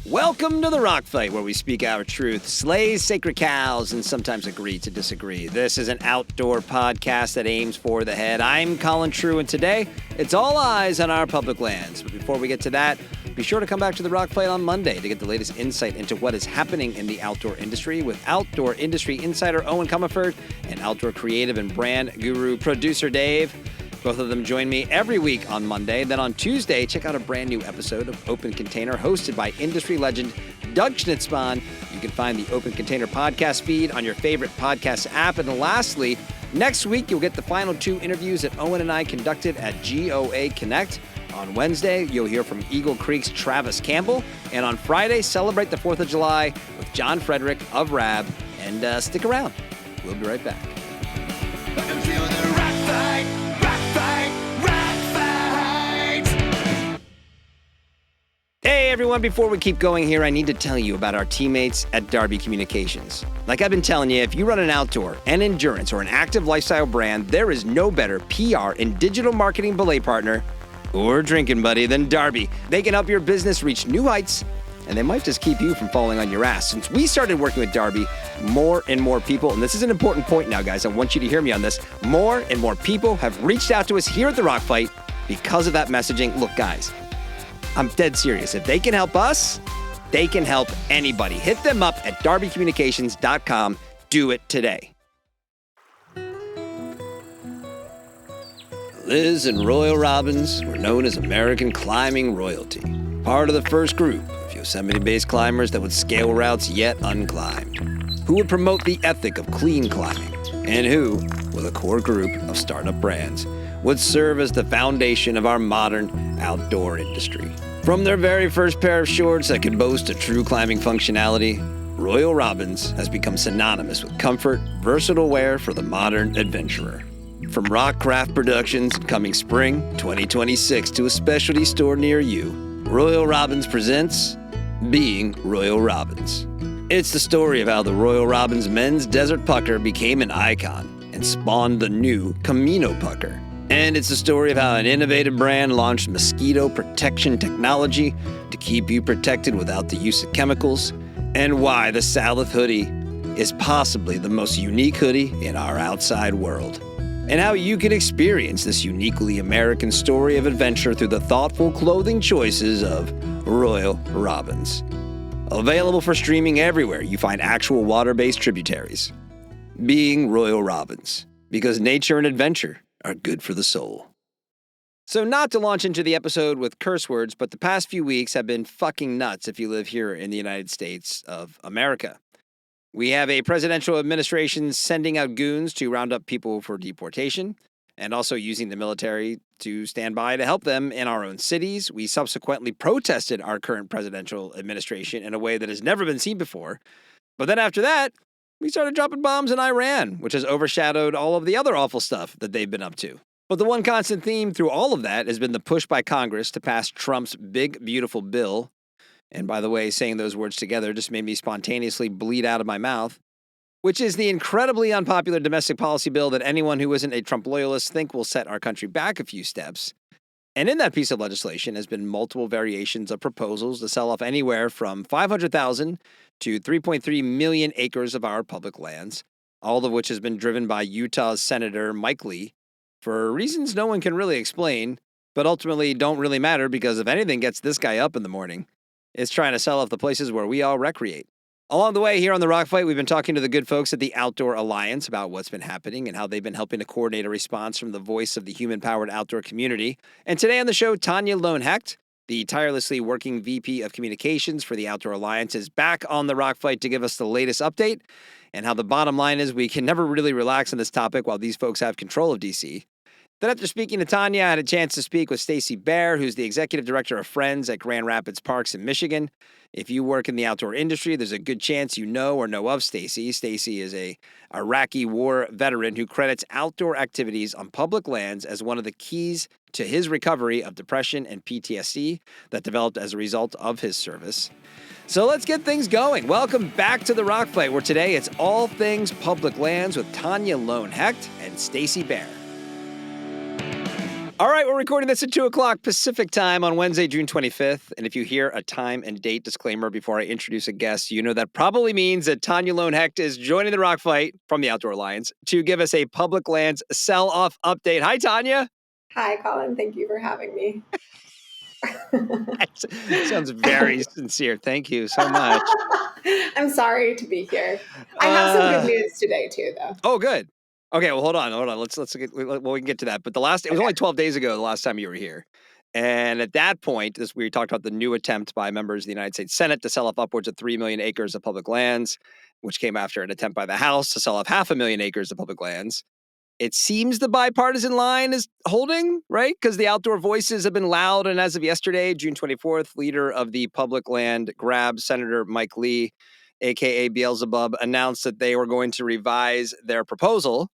Welcome to the Rock Fight, where we speak our truth, slay sacred cows, and sometimes agree to disagree. This is an outdoor podcast that aims for the head. I'm Colin, and today it's all eyes on our public lands. But before we get to that, be sure to come back to the Rock Fight on Monday to get the latest insight into what is happening in the outdoor industry with outdoor industry insider Owen Comerford and outdoor creative and brand guru producer Dave. Both of them join me every week on Monday. Then on Tuesday, check out a brand new episode of Open Container hosted by industry legend Doug Schnitzbahn. You can find the Open Container podcast feed on your favorite podcast app. And lastly, next week, you'll get the final two interviews that Owen and I conducted at GOA Connect. On Wednesday, you'll hear from Eagle Creek's Travis Campbell. And on Friday, celebrate the 4th of July with John Frederick of RAB. And stick around. We'll be right back. Welcome to the Rock Fight. Hey everyone, before we keep going here, I need to tell you about our teammates at Darby Communications. Like I've been telling you, if you run an outdoor, an endurance, or an active lifestyle brand, there is no better PR and digital marketing belay partner or drinking buddy than Darby. They can help your business reach new heights, and they might just keep you from falling on your ass. Since we started working with Darby, more and more people, and this is an important point now, guys, I want you to hear me on this, more and more people have reached out to us here at the Rock Fight because of that messaging. Look, guys, I'm dead serious. If they can help us, they can help anybody. Hit them up at darbycommunications.com. Do it today. Liz and Royal Robbins were known as American climbing royalty, part of the first group of Yosemite-based climbers that would scale routes yet unclimbed, who would promote the ethic of clean climbing, and who, with a core group of startup brands, would serve as the foundation of our modern outdoor industry. From their very first pair of shorts that could boast a true climbing functionality, Royal Robbins has become synonymous with comfort, versatile wear for the modern adventurer. From Rockcraft Productions coming spring 2026 to a specialty store near you, Royal Robbins presents Being Royal Robbins. It's the story of how the Royal Robbins men's desert pucker became an icon and spawned the new Camino pucker. And it's the story of how an innovative brand launched mosquito protection technology to keep you protected without the use of chemicals, and why the Salif hoodie is possibly the most unique hoodie in our outside world, and how you can experience this uniquely American story of adventure through the thoughtful clothing choices of Royal Robbins. Available for streaming everywhere you find actual water-based tributaries. Being Royal Robbins, because nature and adventure are good for the soul. So not to launch into the episode with curse words, but the past few weeks have been fucking nuts if you live here in the United States of America. We have a presidential administration sending out goons to round up people for deportation, and also using the military to stand by to help them in our own cities. We subsequently protested our current presidential administration in a way that has never been seen before. But then after that, we started dropping bombs in Iran, which has overshadowed all of the other awful stuff that they've been up to. But the one constant theme through all of that has been the push by Congress to pass Trump's big, beautiful bill. And by the way, saying those words together just made me spontaneously bleed out of my mouth, which is the incredibly unpopular domestic policy bill that anyone who isn't a Trump loyalist think will set our country back a few steps. And in that piece of legislation has been multiple variations of proposals to sell off anywhere from 500,000 to 3.3 million acres of our public lands, all of which has been driven by Utah's Senator Mike Lee for reasons no one can really explain, but ultimately don't really matter because if anything gets this guy up in the morning, it's trying to sell off the places where we all recreate. Along the way here on the Rock Fight, we've been talking to the good folks at the Outdoor Alliance about what's been happening and how they've been helping to coordinate a response from the voice of the human-powered outdoor community. And today on the show, Tania Lown-Hecht, the tirelessly working VP of Communications for the Outdoor Alliance, is back on the Rock Fight to give us the latest update and how the bottom line is we can never really relax on this topic while these folks have control of DC. Then after speaking to Tania, I had a chance to speak with Stacy Bear, who's the executive director of Friends at Grand Rapids Parks in Michigan. If you work in the outdoor industry, there's a good chance you know or know of Stacy. Stacy is a Iraqi war veteran who credits outdoor activities on public lands as one of the keys to his recovery of depression and PTSD that developed as a result of his service. So let's get things going. Welcome back to the Rock Fight, where today it's all things public lands with Tania Lown-Hecht and Stacy Bear. All right, we're recording this at 2 o'clock Pacific time on Wednesday, June 25th. And if you hear a time and date disclaimer before I introduce a guest, you know that probably means that Tania Lown-Hecht is joining the Rock Fight from the Outdoor Alliance to give us a public lands sell-off update. Hi, Tania. Hi, Colin. Thank you for having me. Sounds very sincere. Thank you so much. I'm sorry to be here. I have some good news today too, though. Oh, good. Okay, well, hold on. Let's get, well, we can get to that. But it was only 12 days ago, the last time you were here. And at that point, we talked about the new attempt by members of the United States Senate to sell off upwards of 3 million acres of public lands, which came after an attempt by the House to sell off 500,000 acres of public lands. It seems the bipartisan line is holding, right? Because the outdoor voices have been loud. And as of yesterday, June 24th, leader of the public land grab, Senator Mike Lee, a.k.a. Beelzebub, announced that they were going to revise their proposal.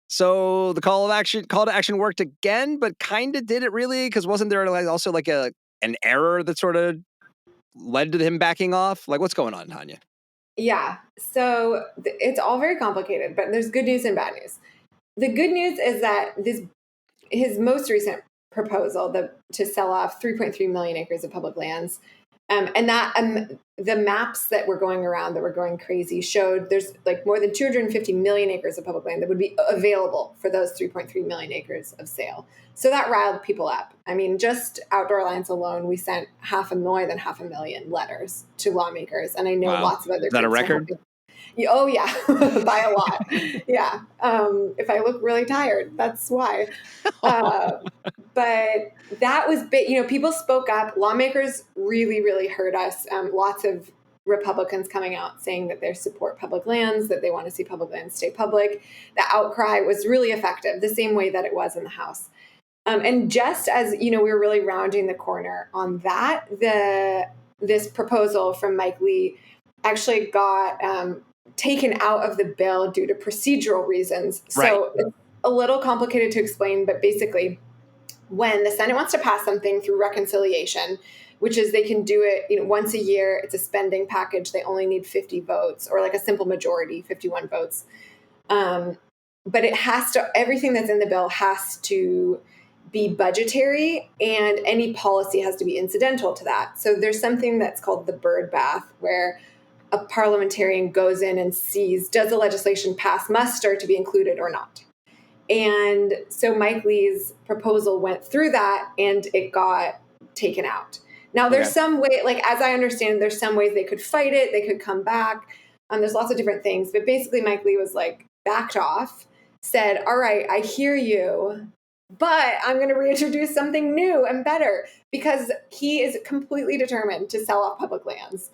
So the call to action worked again, but kind of did it really? Because wasn't there also like an error that sort of led to him backing off? Like, what's going on, Tania? Yeah. So it's all very complicated, but there's good news and bad news. The good news is that his most recent proposal to sell off 3.3 million acres of public lands, and that the maps that were going around that were going crazy showed there's like more than 250 million acres of public land that would be available for those 3.3 million acres of sale. So that riled people up. I mean, just Outdoor Alliance alone, we sent more than 500,000 letters to lawmakers, and I know lots of other. Is that a record? Oh, yeah, by a lot. Yeah. If I look really tired, that's why. But that was big. You know, people spoke up. Lawmakers really, really heard us. Lots of Republicans coming out saying that they support public lands, that they want to see public lands stay public. The outcry was really effective, the same way that it was in the House. And just as, you know, we were really rounding the corner on that, this proposal from Mike Lee actually got taken out of the bill due to procedural reasons. Right. So it's a little complicated to explain, but basically when the Senate wants to pass something through reconciliation, which is they can do it, you know, once a year, it's a spending package. They only need 50 votes or like a simple majority, 51 votes. But it has to, everything that's in the bill has to be budgetary, and any policy has to be incidental to that. So there's something that's called the bird bath, where a parliamentarian goes in and sees, does the legislation pass muster to be included or not? And so Mike Lee's proposal went through that and it got taken out. Now there's some way, like, as I understand, there's some ways they could fight it. They could come back. There's lots of different things, but basically Mike Lee was like backed off, said, all right, I hear you, but I'm going to reintroduce something new and better, because he is completely determined to sell off public lands.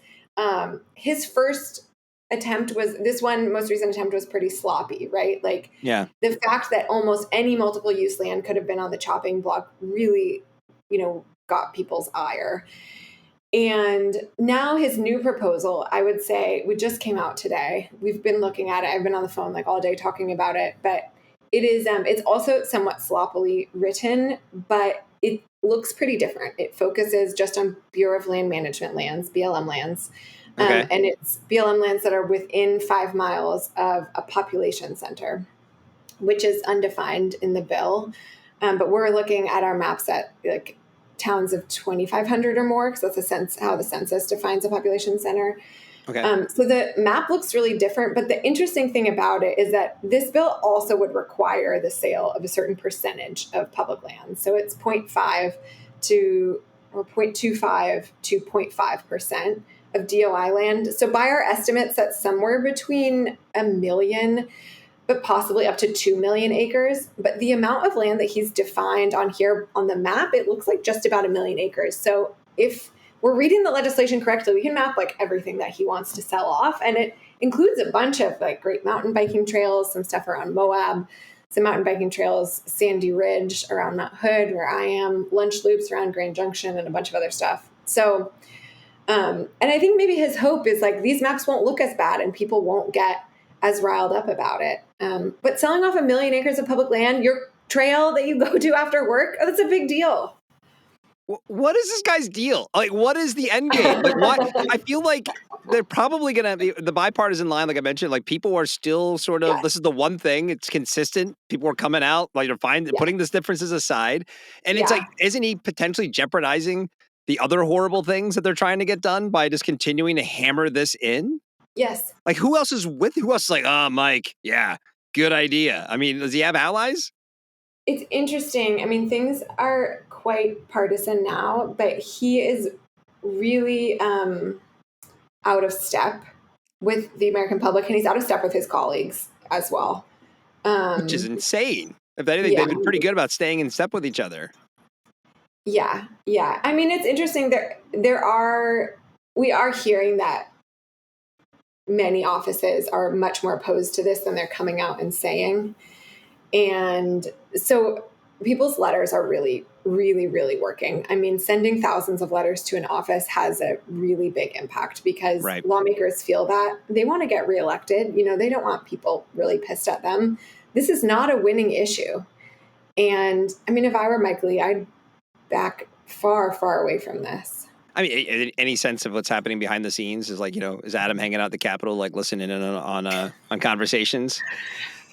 His first attempt most recent attempt was pretty sloppy, right? Like, the fact that almost any multiple use land could have been on the chopping block really, you know, got people's ire. And now his new proposal, I would say, we just came out today. We've been looking at it. I've been on the phone like all day talking about it, but it is, it's also somewhat sloppily written, but it looks pretty different. It focuses just on Bureau of Land Management lands, BLM lands. And it's BLM lands that are within 5 miles of a population center, which is undefined in the bill. But we're looking at our maps at like towns of 2,500 or more, because that's how the census defines a population center. Okay. So the map looks really different, but the interesting thing about it is that this bill also would require the sale of a certain percentage of public land. So it's 0.25 to 0.5% of DOI land. So by our estimates, that's somewhere between 1 million, but possibly up to 2 million acres. But the amount of land that he's defined on here on the map, it looks like just about 1 million acres. So if we're reading the legislation correctly, we can map like everything that he wants to sell off. And it includes a bunch of like great mountain biking trails, some stuff around Moab, some mountain biking trails, Sandy Ridge around Mount Hood, where I am, lunch loops around Grand Junction, and a bunch of other stuff. So, and I think maybe his hope is like these maps won't look as bad and people won't get as riled up about it. But selling off 1 million acres of public land, your trail that you go to after work, that's a big deal. What is this guy's deal? Like, what is the end game? Like, why? I feel like they're probably going to be the bipartisan line, like I mentioned, like people are still sort of, this is the one thing, it's consistent. People are coming out, like putting these differences aside. And it's like, isn't he potentially jeopardizing the other horrible things that they're trying to get done by just continuing to hammer this in? Yes. Like who else is like, oh, Mike, yeah, good idea. I mean, does he have allies? It's interesting. I mean, things are quite partisan now, but he is really out of step with the American public, and he's out of step with his colleagues as well. Which is insane. If anything, they've been pretty good about staying in step with each other. Yeah. I mean, it's interesting. We are hearing that many offices are much more opposed to this than they're coming out and saying. And so people's letters are really, really, really working. I mean, sending thousands of letters to an office has a really big impact because lawmakers feel that they want to get reelected. You know, they don't want people really pissed at them. This is not a winning issue. And I mean, if I were Mike Lee, I'd back far, far away from this. I mean, any sense of what's happening behind the scenes? Is like, you know, is Adam hanging out at the Capitol, like listening in on conversations?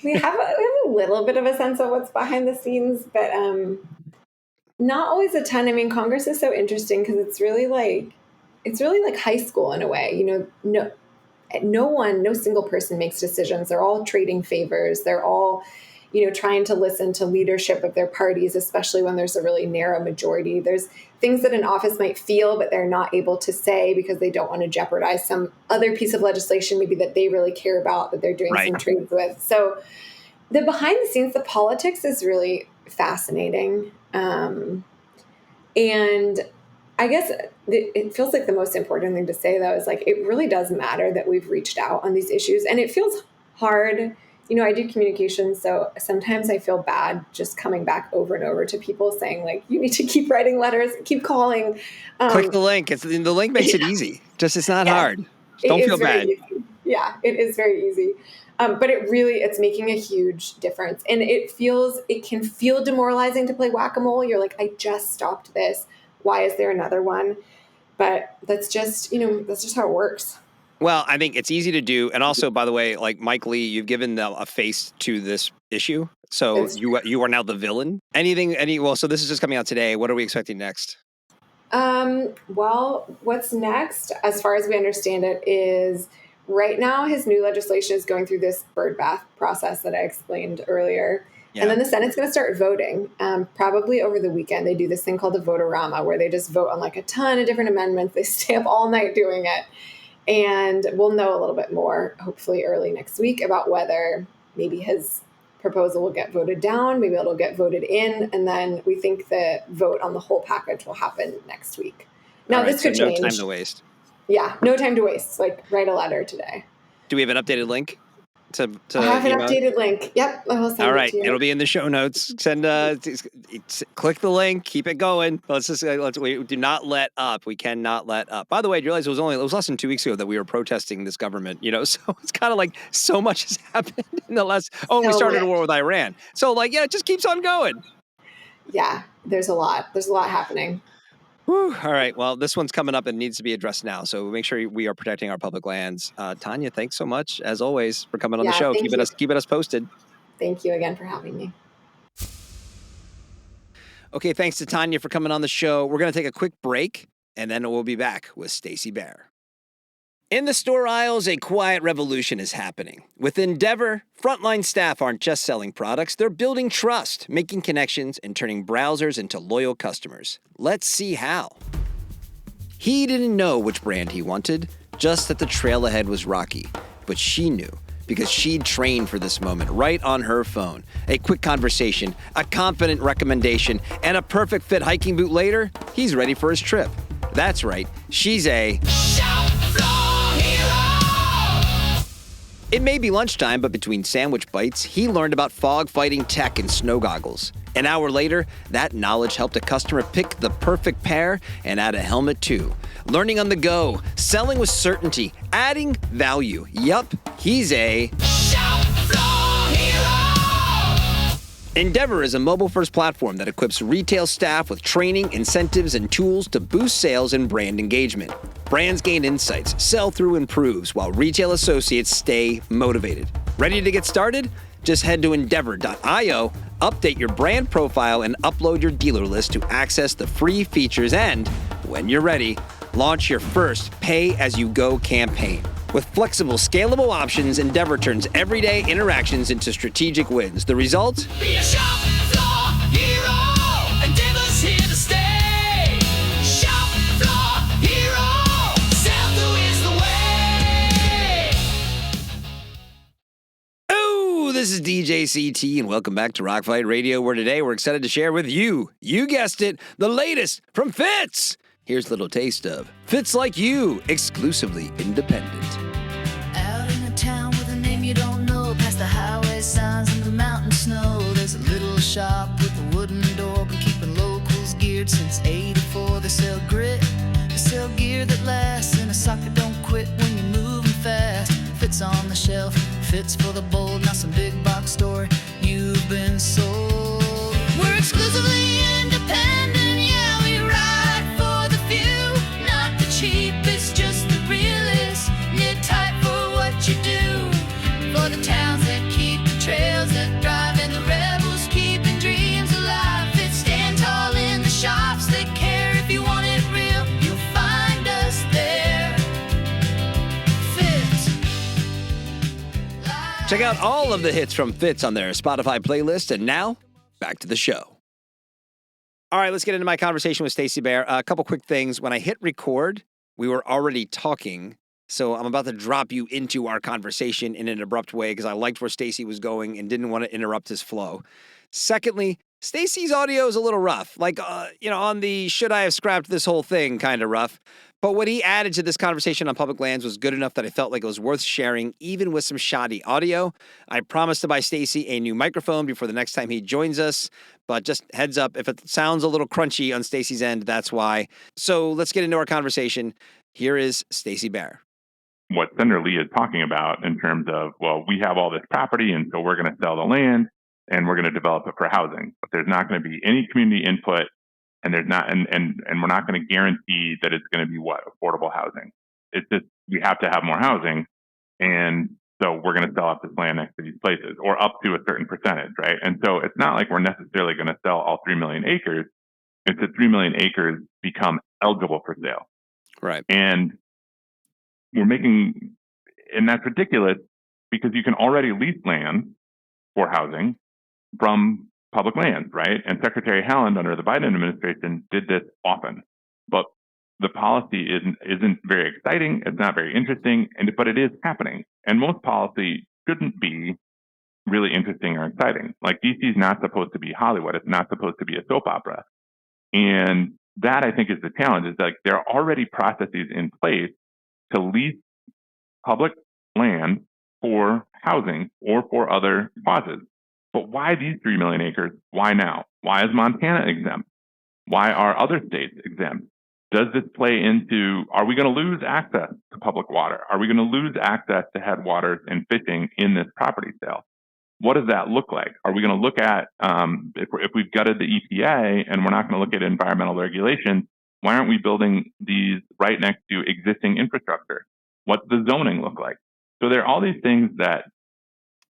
We have a little bit of a sense of what's behind the scenes, but not always a ton. I mean, Congress is so interesting because it's really like high school in a way. You know, no single person makes decisions. They're all trading favors. They're all, you know, trying to listen to leadership of their parties, especially when there's a really narrow majority. There's things that an office might feel, but they're not able to say because they don't want to jeopardize some other piece of legislation, maybe that they really care about, that they're doing some trades with. So the behind the scenes, the politics is really fascinating. And I guess it feels like the most important thing to say, though, is like, it really does matter that we've reached out on these issues. And it feels hard. You know, I do communications, so sometimes I feel bad just coming back over and over to people saying, like, you need to keep writing letters, keep calling. Click the link. The link makes it easy. It's not hard. Don't feel bad. Easy. Yeah, it is very easy. But it's making a huge difference. And it can feel demoralizing to play whack-a-mole. You're like, I just stopped this. Why is there another one? But that's just how it works. Well, I think it's easy to do. And also, by the way, like Mike Lee, you've given them a face to this issue. So you are now the villain. So this is just coming out today. What are we expecting next? Well, what's next, as far as we understand it, is right now his new legislation is going through this bird bath process that I explained earlier. Yeah. And then the Senate's going to start voting, probably over the weekend. They do this thing called the Votorama, where they just vote on like a ton of different amendments. They stay up all night doing it. And we'll know a little bit more, hopefully early next week, about whether maybe his proposal will get voted down, maybe it'll get voted in, and then we think the vote on the whole package will happen next week. Now, this could change. No time to waste. Yeah, no time to waste. Like, write a letter today. Do we have an updated link? I have an updated link. Yep, I will send it to you. It'll be in the show notes. Click the link. Keep it going. We do not let up. We cannot let up. By the way, I realized it was less than 2 weeks ago that we were protesting this government. You know, so it's kind of like so much has happened in the last. We started a war with Iran. So it just keeps on going. Yeah, there's a lot. There's a lot happening. Whew. All right. Well, this one's coming up and needs to be addressed now. So make sure we are protecting our public lands. Tania, thanks so much, as always, for coming on the show. Keeping us posted. Thank you again for having me. Okay, thanks to Tania for coming on the show. We're going to take a quick break, and then we'll be back with Stacy Bear. In the store aisles, a quiet revolution is happening. With Endeavor, frontline staff aren't just selling products, they're building trust, making connections, and turning browsers into loyal customers. Let's see how. He didn't know which brand he wanted, just that the trail ahead was rocky. But she knew, because she'd trained for this moment right on her phone. A quick conversation, a confident recommendation, and a perfect fit hiking boot later, he's ready for his trip. That's right, she's a... It may be lunchtime, but between sandwich bites, he learned about fog fighting tech and snow goggles. An hour later, that knowledge helped a customer pick the perfect pair and add a helmet too. Learning on the go, selling with certainty, adding value. Yup, he's a... Endeavor is a mobile-first platform that equips retail staff with training, incentives, and tools to boost sales and brand engagement. Brands gain insights, sell-through improves, while retail associates stay motivated. Ready to get started? Just head to endeavor.io, update your brand profile, and upload your dealer list to access the free features and, when you're ready, launch your first pay-as-you-go campaign. With flexible, scalable options, Endeavor turns everyday interactions into strategic wins. The result? Be a shop floor hero. Endeavor's here to stay. Shop floor hero. Sell-through is the way. Oh, this is DJ CT, and welcome back to Rockfight Radio, where today we're excited to share with you guessed it, the latest from Fitz. Here's a little taste of Fits Like You, exclusively independent. Out in a town with a name you don't know, past the highway signs and the mountain snow, there's a little shop with a wooden door, been keeping locals geared since '84. They sell grit, they sell gear that lasts, and a socket don't quit when you're moving fast. Fits on the shelf, fits for the bold, not some big box store. You've been sold. We're exclusively independent, yeah, we ride for the few, not the cheapest, just the realest. Knit tight for what you do, for the towns that keep the trails that drive, and the rebels keeping dreams alive. Fit stand tall in the shops that care. If you want it real, you'll find us there. Fit. Check out all of the hits from Fitz on their Spotify playlist, and now, back to the show. All right, let's get into my conversation with Stacy Bear. A couple quick things. When I hit record, we were already talking, so I'm about to drop you into our conversation in an abrupt way because I liked where Stacy was going and didn't want to interrupt his flow. Secondly, Stacy's audio is a little rough, like, on the should I have scrapped this whole thing kind of rough. But what he added to this conversation on public lands was good enough that I felt like it was worth sharing, even with some shoddy audio. I promised to buy Stacy a new microphone before the next time he joins us, but just heads up, if it sounds a little crunchy on Stacy's end, that's why. So let's get into our conversation. Here is Stacy Bear. What Senator Lee is talking about in terms of, well, we have all this property, and so we're going to sell the land and we're going to develop it for housing. But there's not going to be any community input, and there's not, and we're not going to guarantee that it's going to be affordable housing. It's just, we have to have more housing, and so we're going to sell up this land next to these places, or up to a certain percentage, right? And so it's not like we're necessarily going to sell all 3 million acres. It's that 3 million acres become eligible for sale. Right. And and that's ridiculous because you can already lease land for housing from public lands, right? And Secretary Haaland under the Biden administration did this often, but the policy isn't very exciting. It's not very interesting, but it is happening. And most policy shouldn't be really interesting or exciting. Like, DC is not supposed to be Hollywood. It's not supposed to be a soap opera. And that, I think, is the challenge, is like there are already processes in place to lease public land for housing or for other causes. But why these 3 million acres? Why now? Why is Montana exempt? Why are other states exempt? Does this play into, are we going to lose access to public water? Are we going to lose access to headwaters and fishing in this property sale? What does that look like? Are we going to look at, if we've gutted the EPA and we're not going to look at environmental regulation, why aren't we building these right next to existing infrastructure? What's the zoning look like? So there are all these things that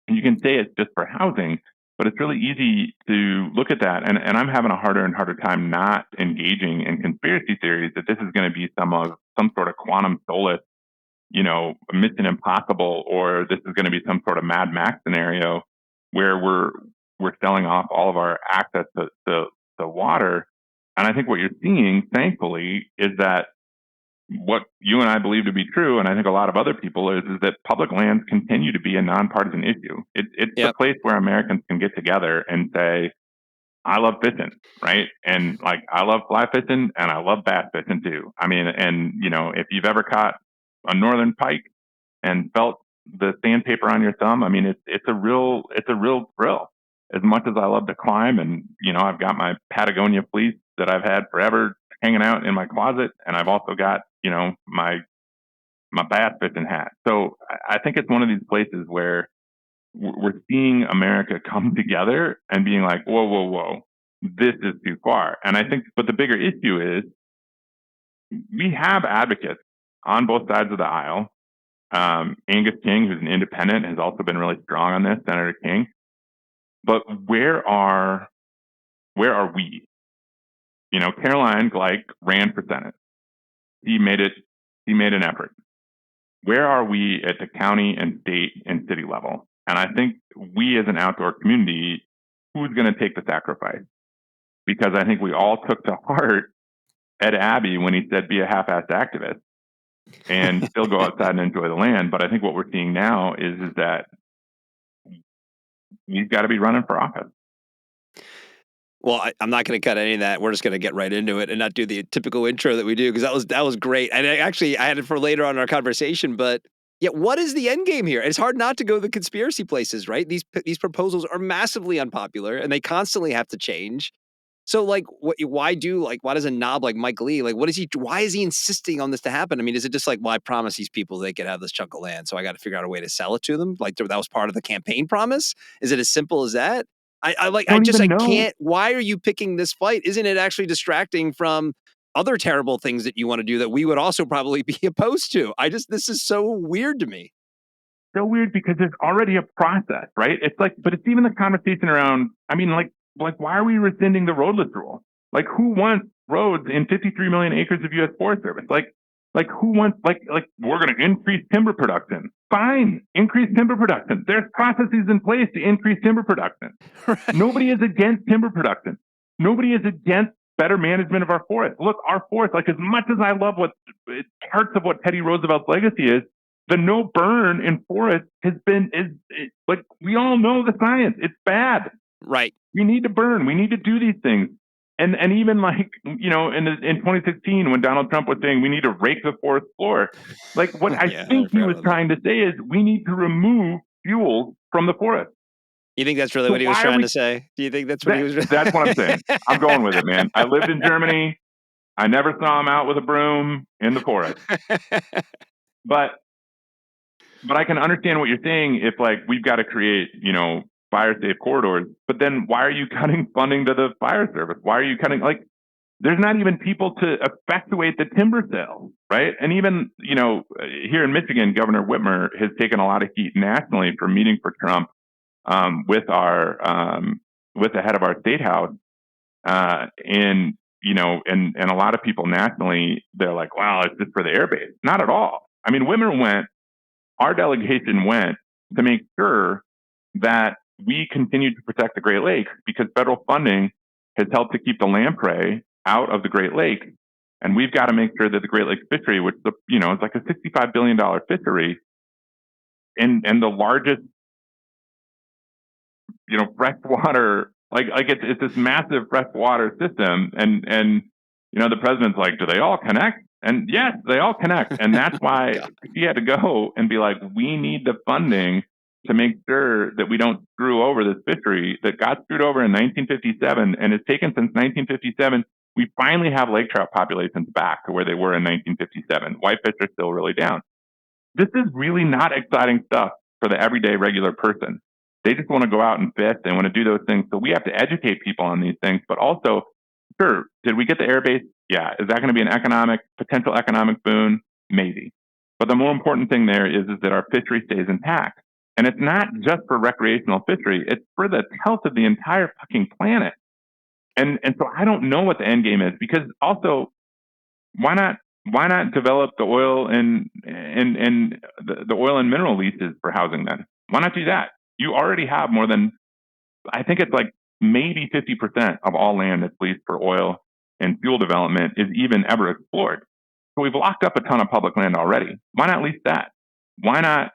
you can say it's just for housing, but it's really easy to look at that. And I'm having a harder and harder time not engaging in conspiracy theories that this is going to be some sort of quantum solace, Mission Impossible, or this is going to be some sort of Mad Max scenario where we're selling off all of our access to the water. And I think what you're seeing, thankfully, is that what you and I believe to be true, and I think a lot of other people, is that public lands continue to be a nonpartisan issue. It's a place where Americans can get together and say, I love fishing, right? And like, I love fly fishing and I love bass fishing too. I mean, and if you've ever caught a northern pike and felt the sandpaper on your thumb, I mean, it's a real thrill. As much as I love to climb, and I've got my Patagonia fleece that I've had forever hanging out in my closet, and I've also got my bass fishing hat. So I think it's one of these places where we're seeing America come together and being like, whoa, this is too far. And I think, but the bigger issue is we have advocates on both sides of the aisle. Angus King, who's an independent, has also been really strong on this, Senator King. But where are we? You know, Caroline Gleich ran for Senate. He made an effort. Where are we at the county and state and city level? And I think we as an outdoor community, who's going to take the sacrifice? Because I think we all took to heart Ed Abbey when he said, be a half-assed activist and still go outside and enjoy the land. But I think what we're seeing now is that he's got to be running for office. Well, I'm not going to cut any of that. We're just going to get right into it and not do the typical intro that we do, because that was great. And I had it for later on in our conversation. But yeah, what is the end game here? It's hard not to go the conspiracy places, right? These proposals are massively unpopular, and they constantly have to change. So, like, why does a knob like Mike Lee, like, why is he insisting on this to happen? I mean, is it just like, well, I promised these people they could have this chunk of land, so I got to figure out a way to sell it to them? Like, that was part of the campaign promise? Is it as simple as that? I can't. Why are you picking this fight? Isn't it actually distracting from other terrible things that you want to do that we would also probably be opposed to? This is so weird to me. So weird because there's already a process, right? It's like, but it's even the conversation around, I mean, like why are we rescinding the roadless rule? Like, who wants roads in 53 million acres of U.S. Forest Service? Like who wants, like we're going to increase timber production. Fine, increase timber production. There's processes in place to increase timber production. Right. Nobody is against timber production. Nobody is against better management of our forests. Look, our forests, like, as much as I love parts of what Teddy Roosevelt's legacy is, the no burn in forests like, we all know the science. It's bad. Right. We need to burn. We need to do these things. And even, like, you know, in 2016, when Donald Trump was saying we need to rake the forest floor, like, what I think he was trying to say is we need to remove fuels from the forest. You think that's really what he was trying to say? Do you think that's what he was? That's what I'm saying. I'm going with it, man. I lived in Germany. I never saw him out with a broom in the forest. But I can understand what you're saying if, like, we've got to create, you know, fire safe corridors, but then why are you cutting funding to the fire service? Why are you cutting, like, there's not even people to effectuate the timber sales, right? And even, you know, here in Michigan, Governor Whitmer has taken a lot of heat nationally for meeting for Trump with the head of our state house. And, you know, and a lot of people nationally, they're like, wow, it's just for the airbase. Not at all. I mean, our delegation went to make sure that we continue to protect the Great Lakes, because federal funding has helped to keep the lamprey out of the Great Lakes. And we've got to make sure that the Great Lakes fishery, which, you know, is like a $65 billion fishery and the largest, you know, freshwater, like it's this massive freshwater system. And, you know, the president's like, do they all connect? And yes, they all connect. And that's why he had to go and be like, we need the funding to make sure that we don't screw over this fishery that got screwed over in 1957 and has taken since 1957. We finally have lake trout populations back to where they were in 1957. Whitefish are still really down. This is really not exciting stuff for the everyday regular person. They just want to go out and fish. They want to do those things. So we have to educate people on these things. But also, sure, did we get the airbase? Yeah. Is that going to be an potential economic boon? Maybe. But the more important thing there is that our fishery stays intact. And it's not just for recreational fishery, it's for the health of the entire fucking planet. And so I don't know what the end game is, because also, why not develop the oil and the oil and mineral leases for housing then? Why not do that? You already have more than, I think it's like maybe 50% of all land that's leased for oil and fuel development is even ever explored. So we've locked up a ton of public land already. Why not lease that? Why not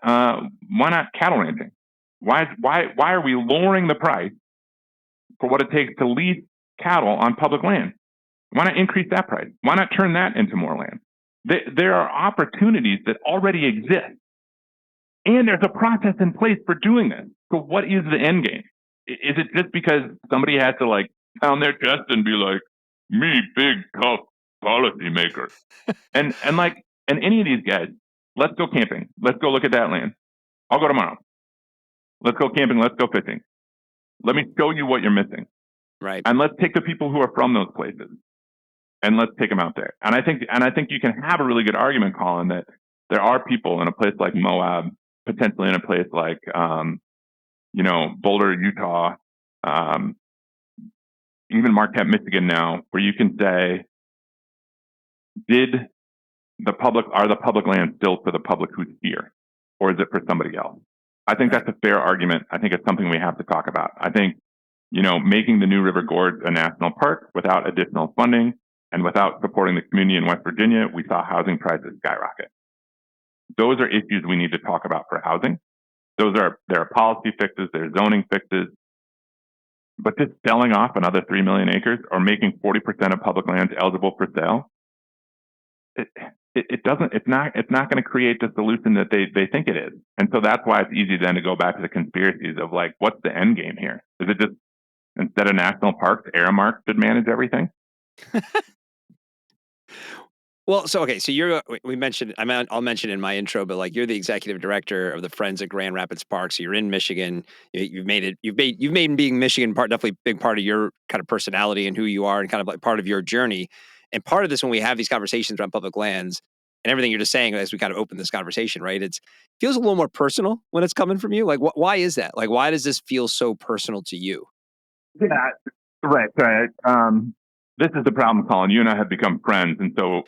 cattle ranching? Why are we lowering the price for what it takes to lease cattle on public land? Why not increase that price? Why not turn that into more land? There are opportunities that already exist, and there's a process in place for doing this. So what is the end game? Is it just because somebody has to, like, pound their chest and be like, me, big, tough policymaker? and any of these guys, let's go camping. Let's go look at that land. I'll go tomorrow. Let's go camping. Let's go fishing. Let me show you what you're missing. Right. And let's take the people who are from those places and let's take them out there. And I think you can have a really good argument, Colin, that there are people in a place like Moab, potentially in a place like, Boulder, Utah, even Marquette, Michigan now, where you can say, are the public lands still for the public who's here, or is it for somebody else? I think that's a fair argument. I think it's something we have to talk about. I think, making the New River Gorge a national park without additional funding and without supporting the community in West Virginia, we saw housing prices skyrocket. Those are issues we need to talk about for housing. There are policy fixes, there are zoning fixes, but just selling off another 3 million acres or making 40% of public lands eligible for sale, it's not going to create the solution that they think it is. And so that's why it's easy then to go back to the conspiracies of like, what's the end game here? Is it just instead of national parks, Aramark should manage everything? Well, so we mentioned. I'll mention in my intro, but like you're the executive director of the Friends of Grand Rapids Park. So you're in Michigan. You've made being Michigan definitely a big part of your kind of personality and who you are, and kind of like part of your journey. And part of this, when we have these conversations around public lands and everything you're just saying as we kind of open this conversation, right? It feels a little more personal when it's coming from you. Like, why is that? Like, why does this feel so personal to you? Yeah, right. This is the problem, Colin. You and I have become friends, and so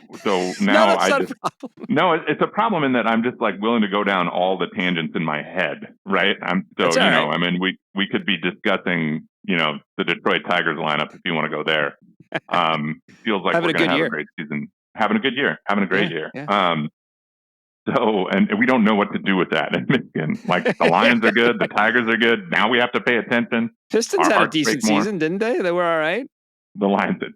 now it's a problem in that I'm just like willing to go down all the tangents in my head, right? I mean, we could be discussing, the Detroit Tigers lineup if you want to go there. Feels like we're going to have a great season, having a good year, having a great year. Yeah. And we don't know what to do with that in Michigan. Like the Lions are good, the Tigers are good. Now we have to pay attention. Pistons had a decent season, didn't they? They were all right. The Lions did.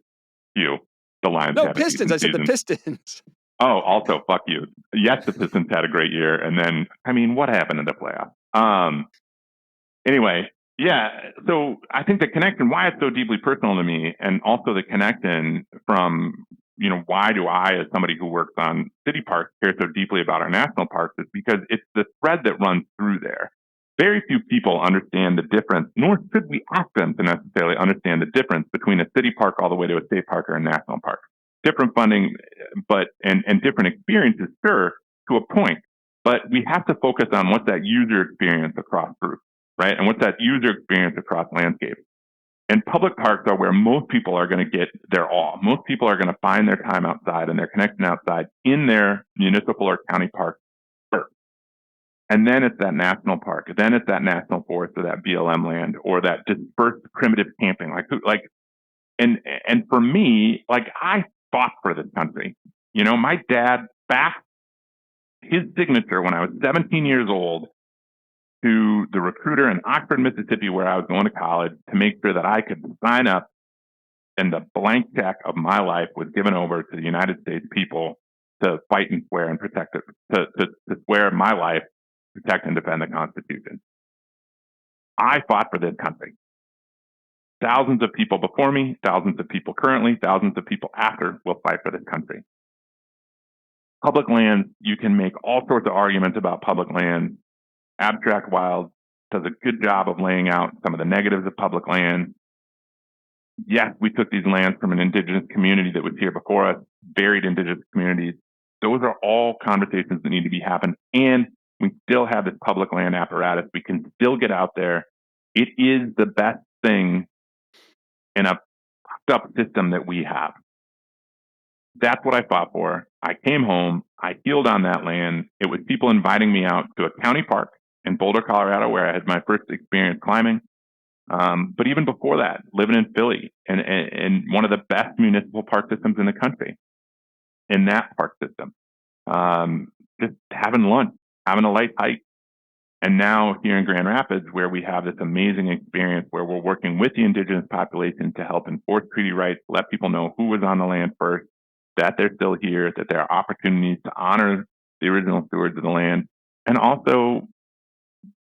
The Lions. No, Pistons. I said the Pistons. Oh, also, fuck you. Yes, the Pistons had a great year. And then, I mean, what happened in the playoffs? Anyway, yeah. So I think the connection, why it's so deeply personal to me, and also the connection from, why do I, as somebody who works on city parks, care so deeply about our national parks, is because it's the thread that runs through there. Very few people understand the difference, nor should we ask them to necessarily understand the difference between a city park all the way to a state park or a national park. Different funding, and different experiences, sure, to a point. But we have to focus on what's that user experience across groups, right? And what's that user experience across landscapes. And public parks are where most people are going to get their all. Most people are going to find their time outside and their connection outside in their municipal or county park first. And then it's that national park. Then it's that national forest or that BLM land or that dispersed primitive camping. And for me, like I fought for this country. My dad backed his signature when I was 17 years old to the recruiter in Oxford, Mississippi, where I was going to college, to make sure that I could sign up and the blank check of my life was given over to the United States people to fight and swear and protect it, to swear my life, protect and defend the Constitution. I fought for this country. Thousands of people before me, thousands of people currently, thousands of people after will fight for this country. Public lands, you can make all sorts of arguments about public lands. Abstract Wild does a good job of laying out some of the negatives of public land. Yes, we took these lands from an indigenous community that was here before us, varied indigenous communities. Those are all conversations that need to be happening. And we still have this public land apparatus. We can still get out there. It is the best thing in a fucked up system that we have. That's what I fought for. I came home. I healed on that land. It was people inviting me out to a county park in Boulder, Colorado, where I had my first experience climbing. But even before that, living in Philly and one of the best municipal park systems in the country, in that park system, just having lunch, having a light hike. And now here in Grand Rapids, where we have this amazing experience where we're working with the indigenous population to help enforce treaty rights, let people know who was on the land first, that they're still here, that there are opportunities to honor the original stewards of the land, and also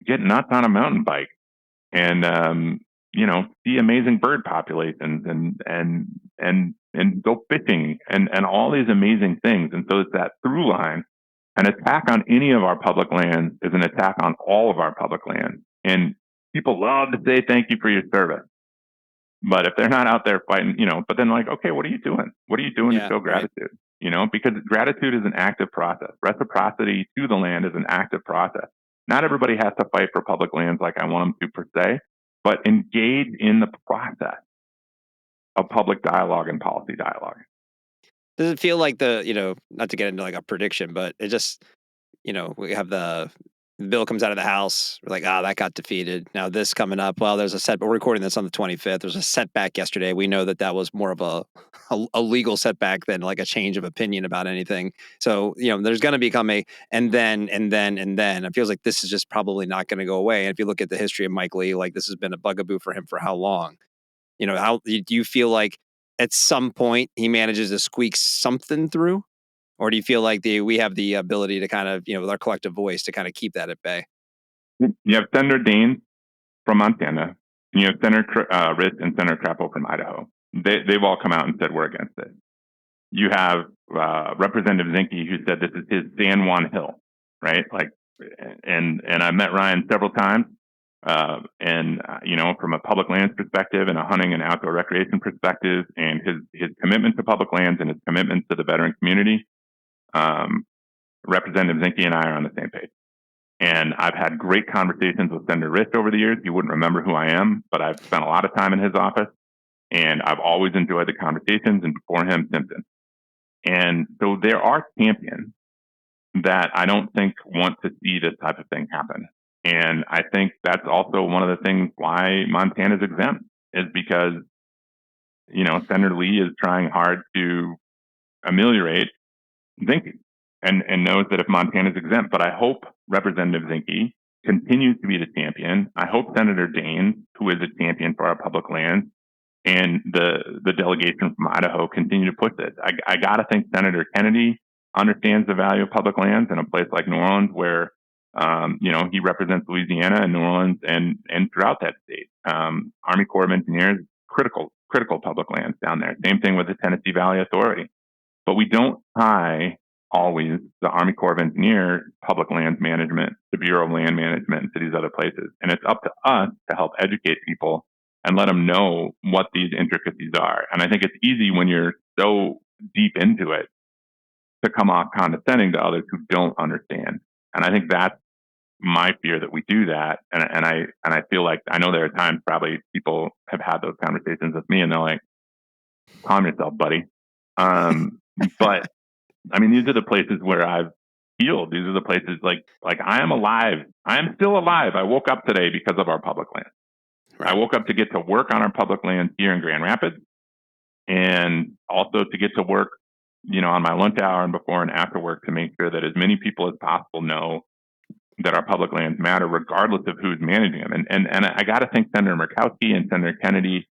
get nuts on a mountain bike and, see amazing bird populations and go fishing and all these amazing things. And so it's that through line. An attack on any of our public lands is an attack on all of our public lands. And people love to say thank you for your service. But if they're not out there fighting, but then like, okay, what are you doing? What are you doing to Yeah, show right. gratitude? Because gratitude is an active process. Reciprocity to the land is an active process. Not everybody has to fight for public lands like I want them to per se, but engage in the process of public dialogue and policy dialogue. Does it feel like not to get into like a prediction, but it just, we have the bill comes out of the House. We're like, that got defeated. Now this coming up. Well, there's a setback. We're recording this on the 25th. There's a setback yesterday. We know that was more of a legal setback than like a change of opinion about anything. So, there's going to become and then. It feels like this is just probably not going to go away. And if you look at the history of Mike Lee, like this has been a bugaboo for him for how long? How do you feel like at some point he manages to squeak something through? Or do you feel like we have the ability to kind of, with our collective voice to kind of keep that at bay? You have Senator Daines from Montana, and you have Senator Ritt and Senator Crapo from Idaho. They've all come out and said we're against it. You have Representative Zinke, who said this is his San Juan Hill, right? Like, and I've met Ryan several times, from a public lands perspective and a hunting and outdoor recreation perspective, and his commitment to public lands and his commitment to the veteran community. Representative Zinke and I are on the same page. And I've had great conversations with Senator Ritt over the years. He wouldn't remember who I am, but I've spent a lot of time in his office, and I've always enjoyed the conversations, and before him, Simpson. And so there are champions that I don't think want to see this type of thing happen. And I think that's also one of the things why Montana's exempt, is because, Senator Lee is trying hard to ameliorate Zinke and knows that if Montana's exempt. But I hope Representative Zinke continues to be the champion. I hope Senator Daines, who is a champion for our public lands, and the delegation from Idaho continue to push this. I got to think Senator Kennedy understands the value of public lands in a place like New Orleans, where he represents Louisiana and New Orleans and throughout that state. Army Corps of Engineers, critical public lands down there. Same thing with the Tennessee Valley Authority. But we don't tie always the Army Corps of Engineers, public lands management, the Bureau of Land Management, and to these other places. And it's up to us to help educate people and let them know what these intricacies are. And I think it's easy when you're so deep into it to come off condescending to others who don't understand. And I think that's my fear, that we do that. And I feel like, I know there are times probably people have had those conversations with me and they're like, calm yourself, buddy. But I mean, these are the places where I've healed. These are the places like I am alive. I am still alive. I woke up today because of our public land. Right. I woke up to get to work on our public land here in Grand Rapids, and also to get to work, on my lunch hour and before and after work, to make sure that as many people as possible know that our public lands matter, regardless of who's managing them. And I got to think Senator Murkowski and Senator Kennedy,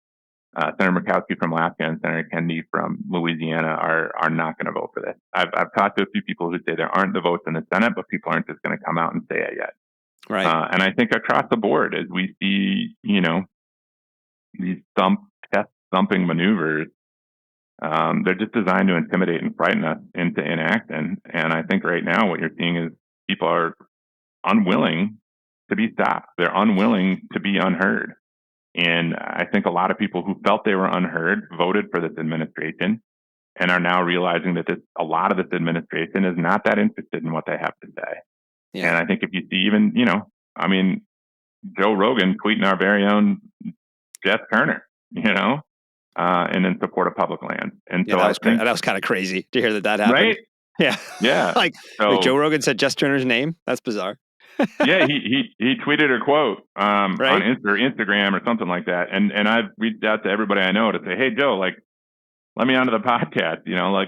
Senator Murkowski from Alaska and Senator Kennedy from Louisiana are not going to vote for this. I've talked to a few people who say there aren't the votes in the Senate, but people aren't just going to come out and say it yet. Right. And I think across the board, as we see, these chest thumping maneuvers, they're just designed to intimidate and frighten us into inaction. And I think right now what you're seeing is people are unwilling to be stopped. They're unwilling to be unheard. And I think a lot of people who felt they were unheard voted for this administration and are now realizing that a lot of this administration is not that interested in what they have to say. Yeah. And I think if you see even, Joe Rogan tweeting our very own Jess Turner, and in support of public land. And so that was kind of crazy to hear that happened. Right? Yeah. Yeah. like Joe Rogan said Jess Turner's name. That's bizarre. Yeah, he tweeted her quote on Instagram or something like that, and I've reached out to everybody I know to say, hey Joe, let me onto the podcast,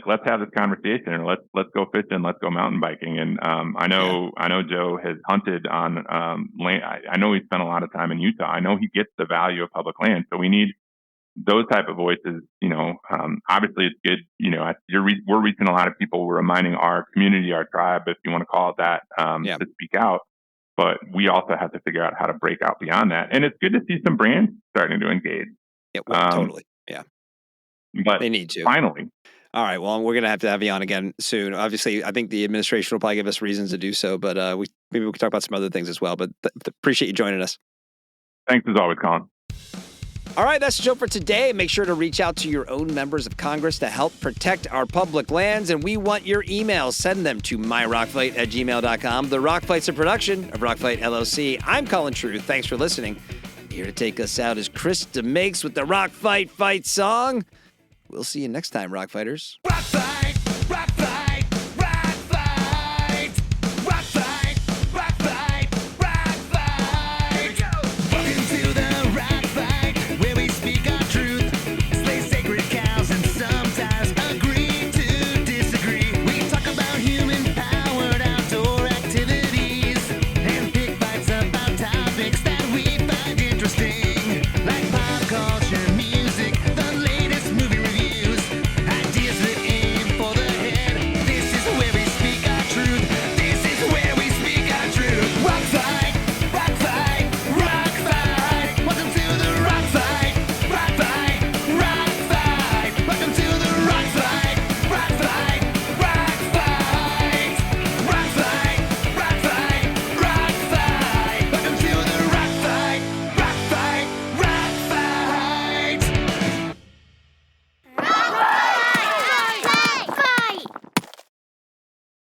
let's have this conversation, or let's go fishing, let's go mountain biking. And I know Joe has hunted on land. I know he spent a lot of time in Utah. I know he gets the value of public land, so we need those type of voices. Obviously it's good. We're reaching a lot of people. We're reminding our community, our tribe, if you want to call it that, to speak out. But we also have to figure out how to break out beyond that. And it's good to see some brands starting to engage. Yeah, totally. Yeah. But they need to. Finally. All right. Well, we're going to have you on again soon. Obviously, I think the administration will probably give us reasons to do so, but maybe we can talk about some other things as well. But appreciate you joining us. Thanks as always, Colin. All right, that's the show for today. Make sure to reach out to your own members of Congress to help protect our public lands, and we want your emails. Send them to myrockfight@gmail.com. The Rock Fight's a production of Rockfight LLC. I'm Colin Truth. Thanks for listening. Here to take us out is Chris DeMakes with the Rock Fight Fight song. We'll see you next time, Rock Fighters. Rock fight.